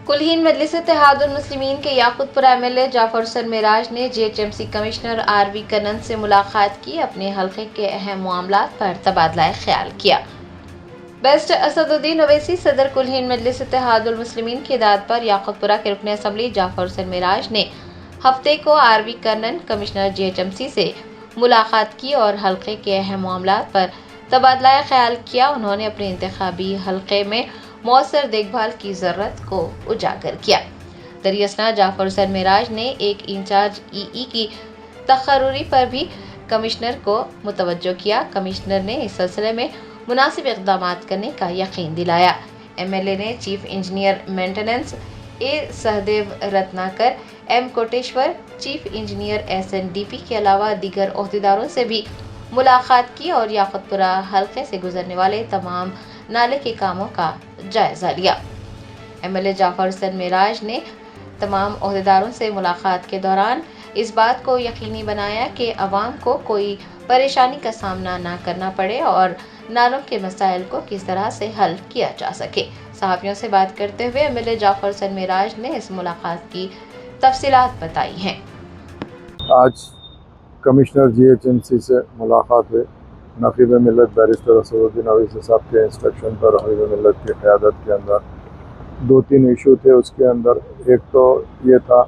کلہین مجلس اتحاد المسلمین کے یاقوت ایم ایل اے جعفر حسین معراج نے GHMC کمشنر RV کنن سے ملاقات کی، اپنے حلقے کے اہم معاملات پر تبادلہ خیال کیا۔ بیسٹ اسد الدین اویسی صدر کلہین مجلس اتحاد المسلمین کی ہدایت پر یاقوت پورہ کے رکن اسمبلی جعفر حسین معراج نے ہفتے کو RV کنن کمشنر GHMC سے ملاقات کی اور حلقے کے اہم معاملات پر تبادلہ خیال کیا۔ انہوں نے اپنے انتخابی حلقے میں مؤثر دیکھ بھال کی ضرورت کو اجاگر کیا۔ دریاسنا جعفر حسین معراج نے ایک انچارج EE کی تقرری پر بھی کمشنر کو متوجہ کیا۔ کمشنر نے اس سلسلے میں مناسب اقدامات کرنے کا یقین دلایا۔ MLA نے chief engineer maintenance A. Sahadev Ratnakar, M. Koteshwar, chief engineer SNDP کے علاوہ دیگر عہدیداروں سے بھی ملاقات کی اور یاقوت پورہ حلقے سے گزرنے والے تمام نالے کے کاموں کا جائزہ لیا۔ MLA جعفر حسین معراج نے تمام عہدیداروں سے ملاقات کے دوران اس بات کو یقینی بنایا کہ عوام کو کوئی پریشانی کا سامنا نہ کرنا پڑے اور نالوں کے مسائل کو کس طرح سے حل کیا جا سکے۔ صحافیوں سے بات کرتے ہوئے MLA جعفر حسین معراج نے اس ملاقات کی تفصیلات بتائی ہیں۔ آج کمشنر GHMC سے ملاقات ہوئی۔ نقیب ملت بیرسٹر اسد الدین اویسی صاحب کے انسٹرکشن پر نقیب ملت کی قیادت کے اندر 2-3 ایشو تھے۔ اس کے اندر ایک تو یہ تھا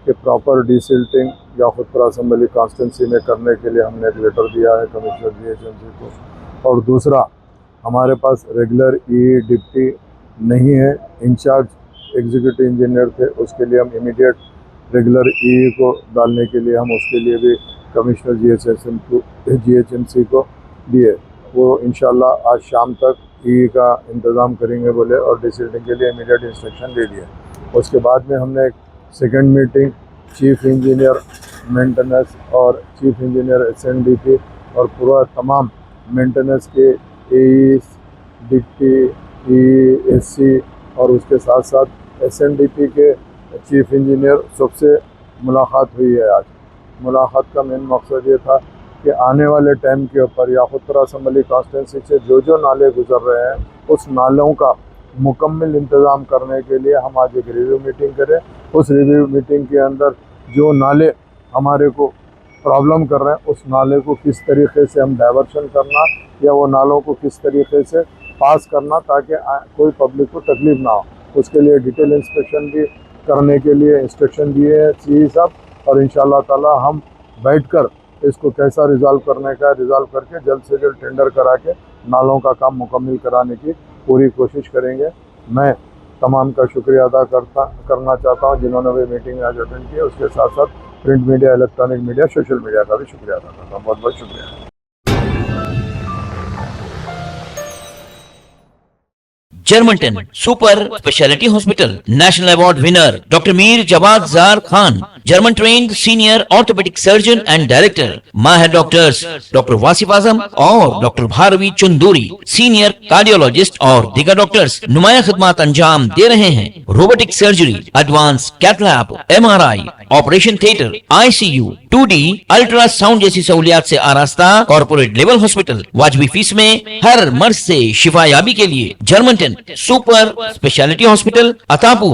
کہ پراپر ڈیسلٹنگ یاقوت پورہ اسمبلی کانسٹیٹنسی میں کرنے کے لیے ہم نے ایک لیٹر دیا ہے کمشنر GHMC کو، اور دوسرا ہمارے پاس ریگولر ڈپٹی نہیں ہے، انچارج ایگزیکٹو انجینئر تھے، اس کے لیے ہم امیڈیٹ ریگولر کو ڈالنے کے لیے ہم اس کے لیے بھی کمشنر GHMC کو دیے۔ وہ انشاءاللہ آج شام تک کا انتظام کریں گے بولے، اور ڈیسلٹنگ کے لیے امیڈیٹ انسٹرکشن دے دیے۔ اس کے بعد میں ہم نے ایک second meeting chief engineer maintenance اور چیف انجینئر SNDP اور پورا تمام مینٹیننس کے AEs، ڈپٹی ESC اور اس کے ساتھ ساتھ SNDP کے چیف انجینئر سب سے ملاقات ہوئی ہے۔ آج ملاقات کا مین مقصد یہ تھا کہ آنے والے ٹائم کے اوپر یاقوت پورہ اسمبلی کانسٹیٹنسی سے جو نالے گزر رہے ہیں اس نالوں کا مکمل انتظام کرنے کے لیے ہم آج ایک ریویو میٹنگ کریں۔ اس ریویو میٹنگ کے اندر جو نالے ہمارے کو پرابلم کر رہے ہیں اس نالے کو کس طریقے سے ہم ڈائیورشن کرنا یا وہ نالوں کو کس طریقے سے پاس کرنا تاکہ کوئی پبلک کو تکلیف نہ ہو، اس کے لیے ڈیٹیل انسپیکشن بھی کرنے کے لیے انسٹرکشن دیے ہیں CE صاحب، اور انشاءاللہ تعالی ہم بیٹھ کر اس کو کیسا ریزالو کرنے کا ریزالو کر کے جلد سے جلد ٹینڈر کرا کے نالوں کا کام مکمل کرانے کی پوری کوشش کریں گے۔ میں تمام کا شکریہ ادا کرنا چاہتا ہوں جنہوں نے بھی میٹنگ آج اٹینڈ کی ہے۔ اس کے ساتھ ساتھ print media, electronic media, social media کا بھی شکریہ ادا کرتا ہوں۔ بہت بہت شکریہ۔ جرمنٹن super specialty hospital national award winner doctor Mir Jawad Zar Khan, German trained senior orthopaedic surgeon and director, ماہر ڈاکٹرز ڈاکٹر واصف اعظم اور doctor Bharavi Chanduri, senior cardiologist اور دیگر ڈاکٹرز نمایاں خدمات انجام دے رہے ہیں۔ Robotic surgery, advance cath lab, MRI، operation theatre, ICU، 2D ultra sound جیسی سہولیات سے آراستہ کارپوریٹ لیول ہاسپٹل، واجبی فیس میں ہر مرض سے شفا یابی کے لیے جرمنٹن سپر اسپیشلٹی ہاسپٹل، عطاپور،